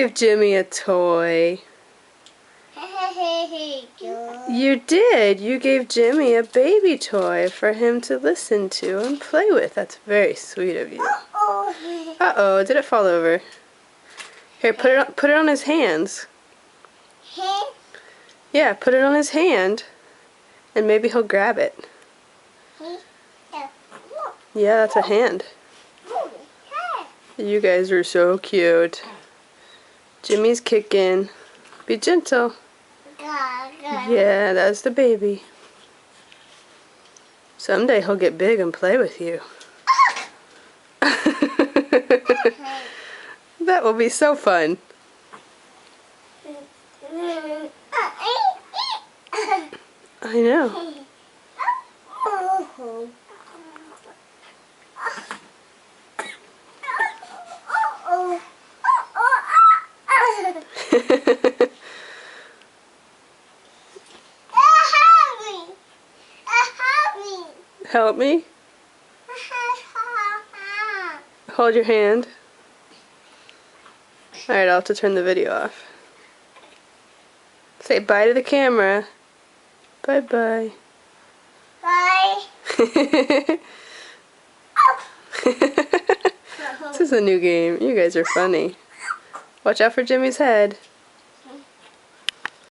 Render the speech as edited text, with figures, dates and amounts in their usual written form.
give Jimmy a toy. You did. You gave Jimmy a baby toy for him to listen to and play with. That's very sweet of you. Uh-oh, did it fall over? Here, put it on his hands. Yeah, put it on his hand, and maybe he'll grab it. Yeah, that's a hand. You guys are so cute. Jimmy's kicking. Be gentle. Yeah, that's the baby. Someday he'll get big and play with you. That will be so fun. I know. Help me? Hold your hand. Alright, I'll have to turn the video off. Say bye to the camera. Bye-bye. Bye. This is a new game. You guys are funny. Watch out for Jimmy's head.